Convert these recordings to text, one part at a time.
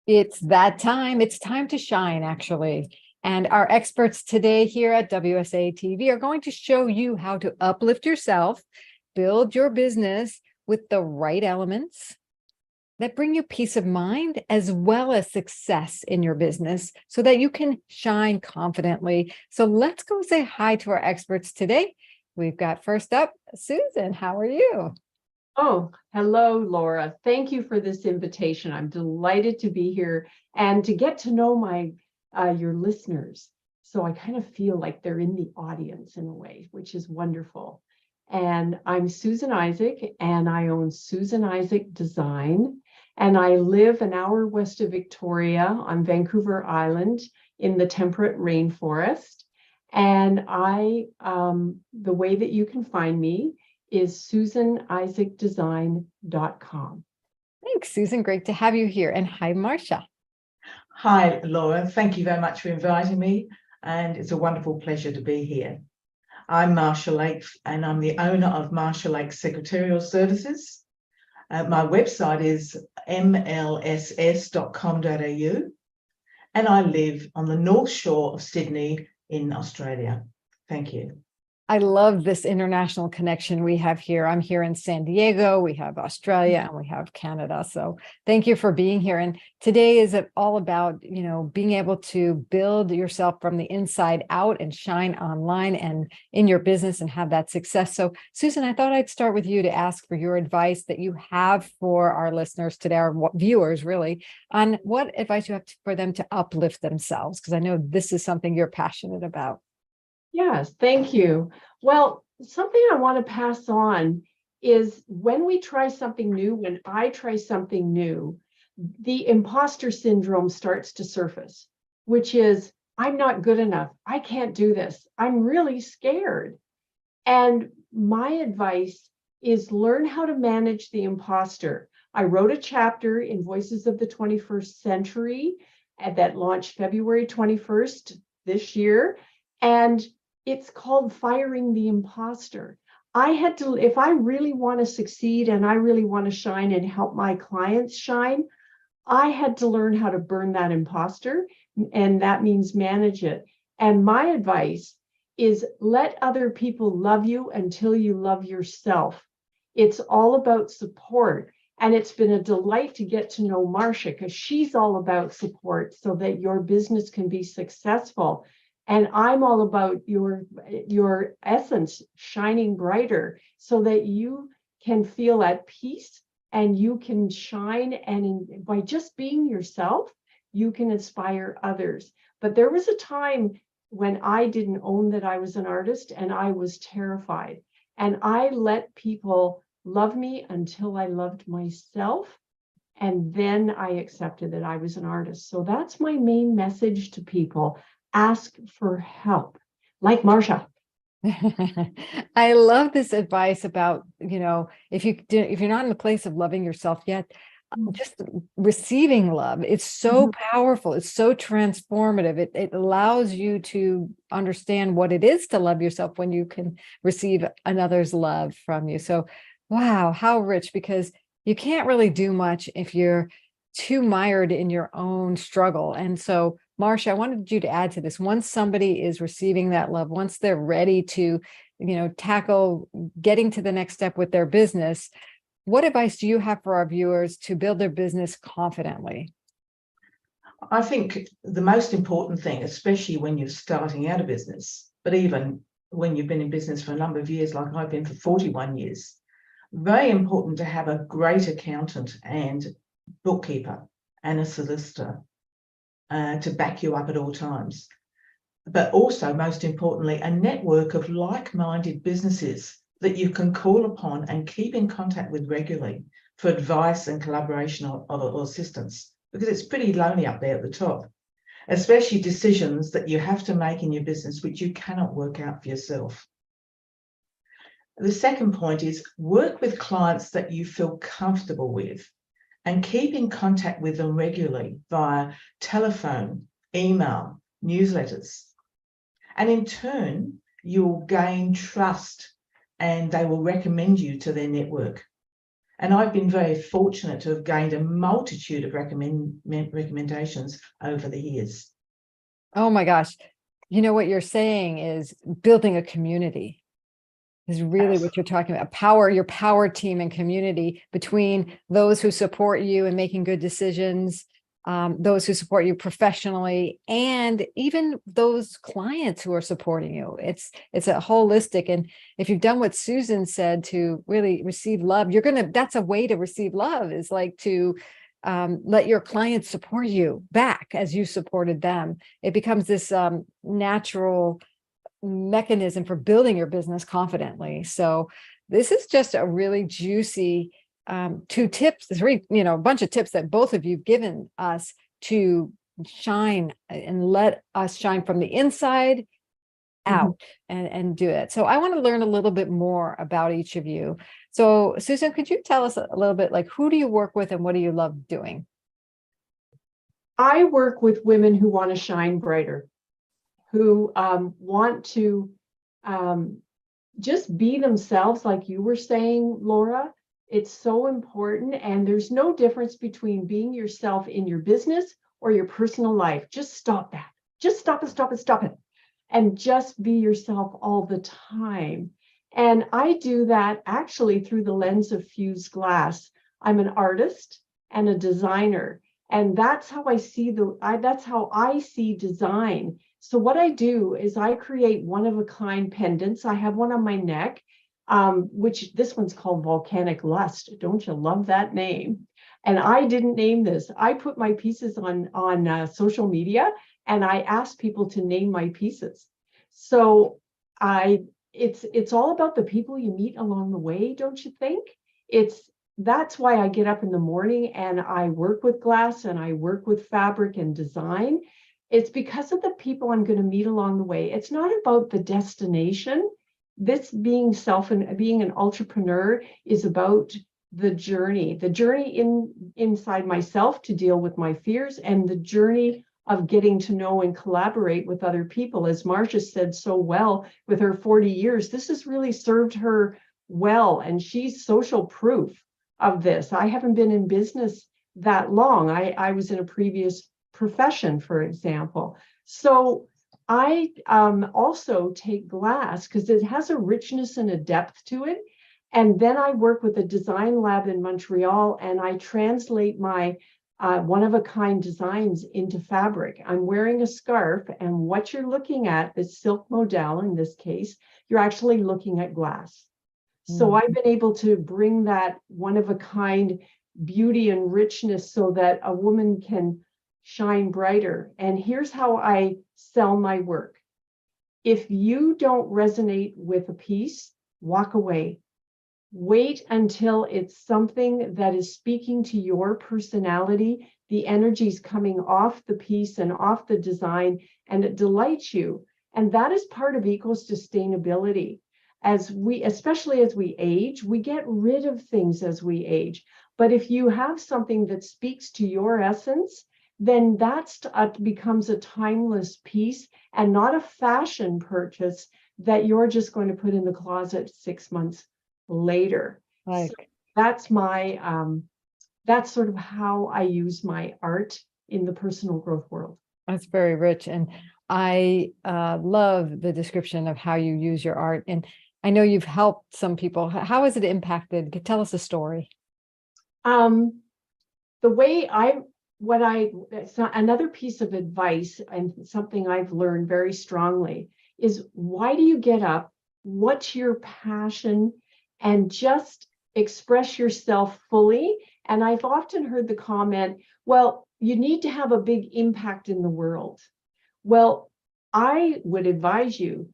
It's that time. It's time to shine, actually. And our experts today here at WSA-TV are going to show you how to uplift yourself, build your business with the right elements that bring you peace of mind, as well as success in your business so that you can shine confidently. So let's go say hi to our experts today. We've got first up, Susan. How are you? Oh, hello, Laura. Thank you for this invitation. I'm delighted to be here and to get to know your listeners. So I kind of feel like they're in the audience in a way, which is wonderful. And I'm Susan Isaac, and I own Susan Isaac Design. And I live an hour west of Victoria on Vancouver Island in the temperate rainforest. And the way that you can find me is susanisaacdesign.com. Thanks, Susan. Great to have you here. And hi, Marsha. Hi, Laura. Thank you very much for inviting me. And it's a wonderful pleasure to be here. I'm Marsha Lake, and I'm the owner of Marsha Lake Secretarial Services. My website is mlss.com.au, and I live on the North Shore of Sydney in Australia. Thank you. I love this international connection we have here. I'm here in San Diego, we have Australia, and we have Canada. So thank you for being here. And today is all about, being able to build yourself from the inside out and shine online and in your business and have that success. So Susan, I thought I'd start with you to ask for your advice that you have for our listeners today, our viewers really, on what advice you have for them to uplift themselves, because I know this is something you're passionate about. Yes, thank you. Well, something I want to pass on is when we try something new, when I try something new, the imposter syndrome starts to surface, which is, I'm not good enough. I can't do this. I'm really scared. And my advice is learn how to manage the imposter. I wrote a chapter in Voices of the 21st Century that launched February 21st this year. And it's called Firing the Imposter. I had to, if I really want to succeed and I really want to shine and help my clients shine, I had to learn how to burn that imposter, and that means manage it. And my advice is let other people love you until you love yourself. It's all about support. And it's been a delight to get to know Marsha, because she's all about support so that your business can be successful. And I'm all about your essence shining brighter so that you can feel at peace and you can shine. And by just being yourself, you can inspire others. But there was a time when I didn't own that I was an artist, and I was terrified. And I let people love me until I loved myself. And then I accepted that I was an artist. So that's my main message to people. Ask for help, like Marsha. I love this advice about, if you're not in the place of loving yourself yet, just receiving love. It's so powerful. It's so transformative. It allows you to understand what it is to love yourself when you can receive another's love from you. So, wow, how rich, because you can't really do much if you're too mired in your own struggle. And so, Marsha, I wanted you to add to this. Once somebody is receiving that love, once they're ready to, tackle getting to the next step with their business, what advice do you have for our viewers to build their business confidently? I think the most important thing, especially when you're starting out a business, but even when you've been in business for a number of years, like I've been for 41 years, very important to have a great accountant and bookkeeper and a solicitor to back you up at all times. But also, most importantly, a network of like-minded businesses that you can call upon and keep in contact with regularly for advice and collaboration or assistance, because it's pretty lonely up there at the top, especially decisions that you have to make in your business which you cannot work out for yourself. The second point is work with clients that you feel comfortable with and keep in contact with them regularly via telephone, email, newsletters. And in turn, you'll gain trust and they will recommend you to their network. And I've been very fortunate to have gained a multitude of recommendations over the years. Oh my gosh. You know, what you're saying is building a community is really what you're talking about. Your power team and community between those who support you in making good decisions, those who support you professionally, and even those clients who are supporting you. It's a holistic. And if you've done what Susan said to really receive love, that's a way to receive love, is like to let your clients support you back as you supported them. It becomes this natural mechanism for building your business confidently. So this is just a really juicy a bunch of tips that both of you have given us to shine and let us shine from the inside out and do it. So I want to learn a little bit more about each of you. So Susan, could you tell us a little bit, like, who do you work with and what do you love doing? I work with women who want to shine brighter, who want to just be themselves, like you were saying, Laura. It's so important. And there's no difference between being yourself in your business or your personal life. Just stop that. Just stop it. And just be yourself all the time. And I do that actually through the lens of fused glass. I'm an artist and a designer. And that's how I see design. So what I do is I create one-of-a-kind pendants. I have one on my neck, which this one's called Volcanic Lust. Don't you love that name? And I didn't name this. I put my pieces on social media, and I asked people to name my pieces. So it's all about the people you meet along the way, don't you think? That's why I get up in the morning and I work with glass and I work with fabric and design. It's because of the people I'm going to meet along the way. It's not about the destination. This being an entrepreneur is about the journey inside myself to deal with my fears, and the journey of getting to know and collaborate with other people. As Marsha said so well, with her 40 years, this has really served her well, and she's social proof of this. I haven't been in business that long. I was in a previous profession, for example. So I also take glass because it has a richness and a depth to it. And then I work with a design lab in Montreal, and I translate my one-of-a-kind designs into fabric. I'm wearing a scarf, and what you're looking at, the silk modal in this case, you're actually looking at glass. So I've been able to bring that one-of-a-kind beauty and richness so that a woman can shine brighter. And here's how I sell my work. If you don't resonate with a piece, walk away. Wait until it's something that is speaking to your personality, the energy's coming off the piece and off the design, and it delights you. And that is part of eco-sustainability. Especially as we age, we get rid of things as we age. But if you have something that speaks to your essence, then that becomes a timeless piece and not a fashion purchase that you're just going to put in the closet 6 months later. So that's that's sort of how I use my art in the personal growth world. That's very rich. And I love the description of how you use your art. And I know you've helped some people. How has it impacted? Tell us a story. The way another piece of advice, and something I've learned very strongly, is why do you get up? What's your passion? And just express yourself fully. And I've often heard the comment, well, you need to have a big impact in the world. Well, I would advise you,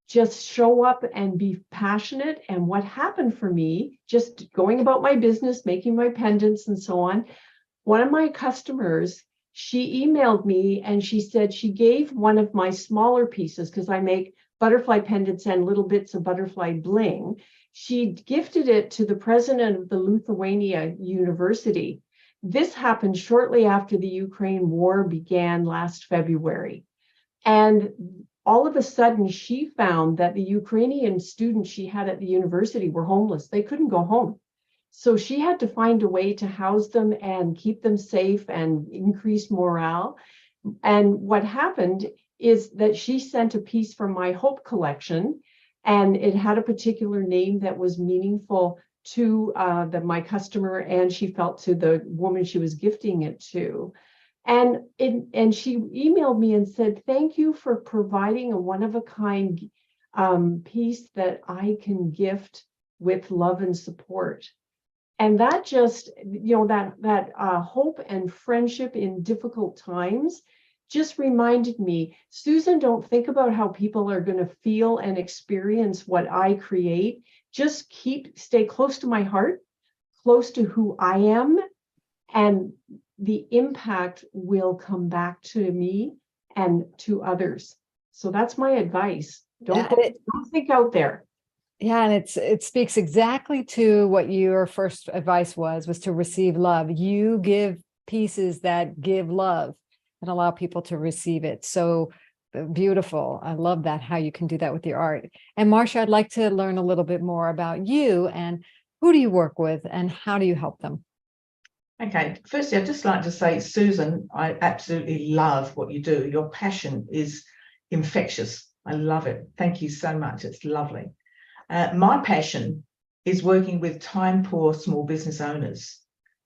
just show up and be passionate. And what happened for me, just going about my business, making my pendants and so on, one of my customers, she emailed me and she said she gave one of my smaller pieces, because I make butterfly pendants and little bits of butterfly bling. She gifted it to the president of the Lithuania University. This happened shortly after the Ukraine war began last February. And all of a sudden, she found that the Ukrainian students she had at the university were homeless. They couldn't go home. So she had to find a way to house them and keep them safe and increase morale. And what happened is that she sent a piece from my Hope collection, and it had a particular name that was meaningful to my customer, and she felt to the woman she was gifting it to. And she emailed me and said, "Thank you for providing a one-of-a-kind piece that I can gift with love and support." And that just, that hope and friendship in difficult times just reminded me, Susan, don't think about how people are going to feel and experience what I create. Just stay close to my heart, close to who I am, and the impact will come back to me and to others. So that's my advice. Don't think out there. Yeah, and it speaks exactly to what your first advice was to receive love. You give pieces that give love and allow people to receive it. So beautiful. I love that, how you can do that with your art. And Marsha, I'd like to learn a little bit more about you and who do you work with and how do you help them? Okay, firstly, I'd just like to say, Susan, I absolutely love what you do. Your passion is infectious. I love it. Thank you so much. It's lovely. My passion is working with time-poor small business owners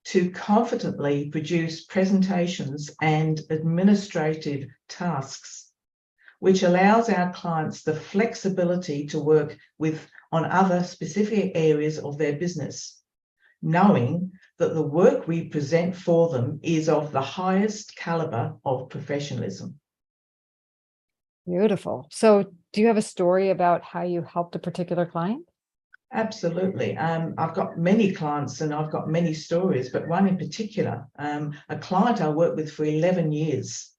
to confidently produce presentations and administrative tasks, which allows our clients the flexibility to work on other specific areas of their business, knowing that the work we present for them is of the highest caliber of professionalism. Beautiful. So do you have a story about how you helped a particular client? Absolutely. I've got many clients and I've got many stories, but one in particular, a client I worked with for 11 years.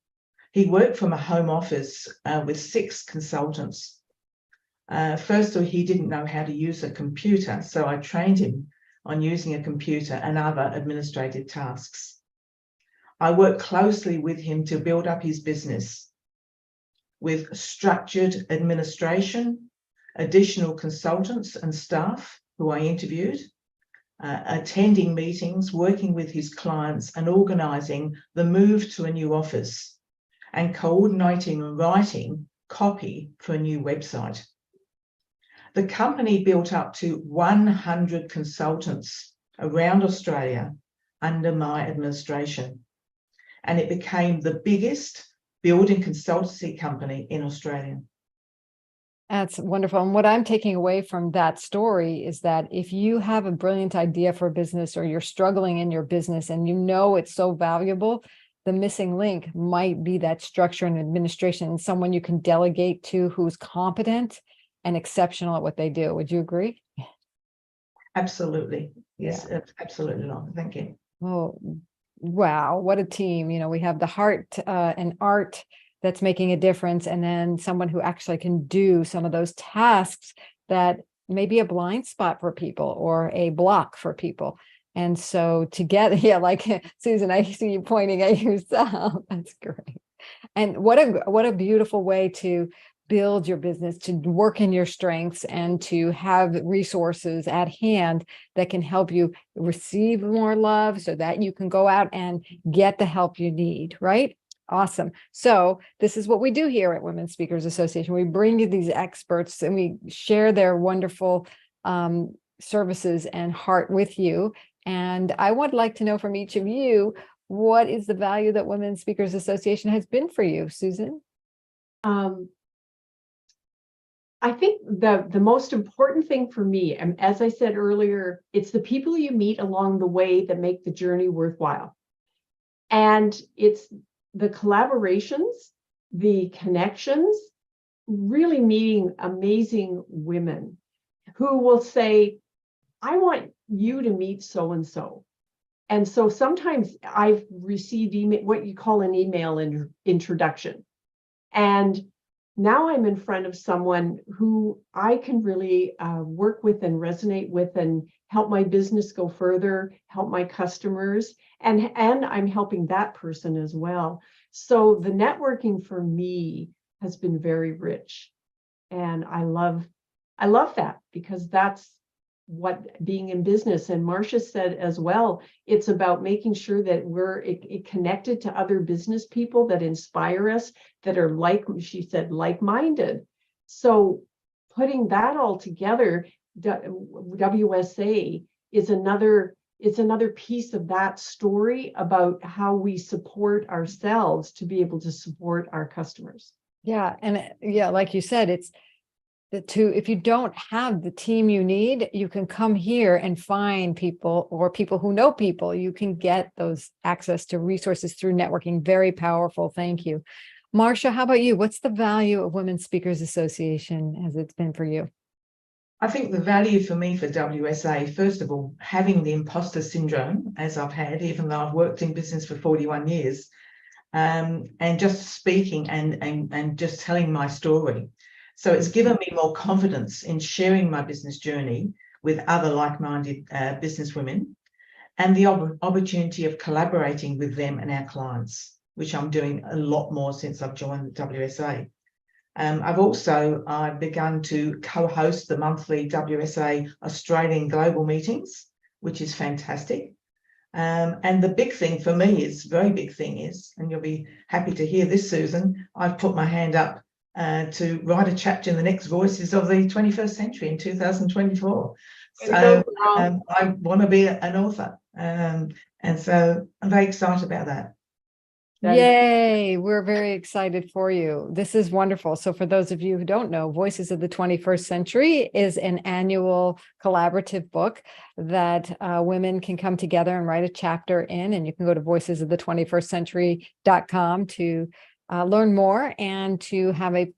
He worked from a home office with 6 consultants. First of all, he didn't know how to use a computer, so I trained him on using a computer and other administrative tasks. I worked closely with him to build up his business with structured administration, additional consultants and staff who I interviewed, attending meetings, working with his clients and organising the move to a new office and coordinating and writing copy for a new website. The company built up to 100 consultants around Australia under my administration, and it became the biggest building consultancy company in Australia. That's wonderful. And what I'm taking away from that story is that if you have a brilliant idea for a business or you're struggling in your business and you know it's so valuable, the missing link might be that structure and administration and someone you can delegate to who's competent and exceptional at what they do. Would you agree? Absolutely. Yes, Yeah. absolutely not. Thank you. Oh, wow. What a team. We have the heart and art that's making a difference, and then someone who actually can do some of those tasks that may be a blind spot for people or a block for people. And so together, yeah, like Susan, I see you pointing at yourself. That's great. And what a beautiful way to build your business, to work in your strengths and to have resources at hand that can help you receive more love so that you can go out and get the help you need, right? Awesome. So this is what we do here at Women Speakers Association. We bring you these experts and we share their wonderful services and heart with you. And I would like to know from each of you, what is the value that Women Speakers Association has been for you, Susan? I think the most important thing for me, and as I said earlier, it's the people you meet along the way that make the journey worthwhile. And it's the collaborations, the connections, really meeting amazing women who will say, I want you to meet so-and-so. And so sometimes I've received what you call an email introduction. And now I'm in front of someone who I can really work with and resonate with and help my business go further, help my customers, and I'm helping that person as well. So the networking for me has been very rich. And I love that because that's what being in business. And Marsha said as well, it's about making sure that we're connected to other business people that inspire us, that are, like she said, like-minded. So putting that all together, WSA is another piece of that story about how we support ourselves to be able to support our customers. Yeah. And yeah, like you said, it's if you don't have the team you need, you can come here and find people, or people who know people. You can get those access to resources through networking. Very powerful. Thank you. Marsha, how about you? What's the value of Women Speakers Association as it's been for you? I think the value for me for WSA, first of all, having the imposter syndrome, as I've had, even though I've worked in business for 41 years, and just speaking and just telling my story. So it's given me more confidence in sharing my business journey with other like-minded business women, and the opportunity of collaborating with them and our clients, which I'm doing a lot more since I've joined the WSA. I've begun to co-host the monthly WSA Australian Global Meetings, which is fantastic. And the big thing for me is, very big thing is, and you'll be happy to hear this, Susan, I've put my hand up to write a chapter in the next Voices of the 21st Century in 2024. So I want to be an author. And so I'm very excited about that. Yay, we're very excited for you. This is wonderful. So for those of you who don't know, Voices of the 21st Century is an annual collaborative book that women can come together and write a chapter in, and you can go to voicesofthe21stcentury.com to learn more and to have a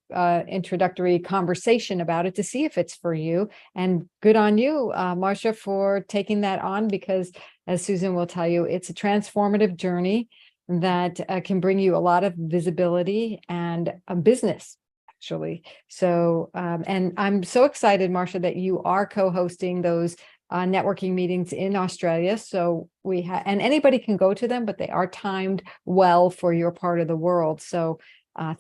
introductory conversation about it to see if it's for you. And good on you, Marsha, for taking that on, because as Susan will tell you, it's a transformative journey that can bring you a lot of visibility and a business, actually. So, and I'm so excited, Marsha, that you are co-hosting those networking meetings in Australia. So we have, and anybody can go to them, but they are timed well for your part of the world. So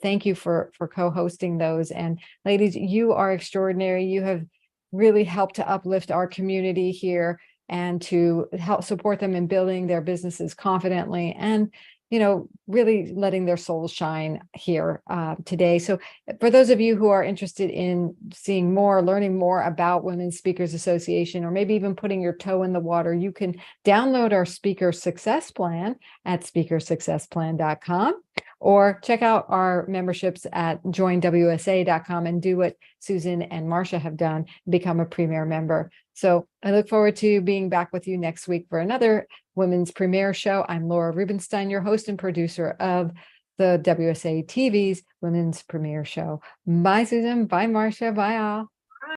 thank you for co-hosting those. And ladies, you are extraordinary. You have really helped to uplift our community here and to help support them in building their businesses confidently and, you know, really letting their souls shine here today. So for those of you who are interested in seeing more, learning more about Women Speakers Association, or maybe even putting your toe in the water, you can download our Speaker Success Plan at speakersuccessplan.com, or check out our memberships at joinwsa.com and do what Susan and Marsha have done, become a Premier member. So I look forward to being back with you next week for another Women's Premier Show. I'm Laura Rubinstein, your host and producer of the WSA-TV's Women's Premier Show. Bye, Susan. Bye, Marsha. Bye, all.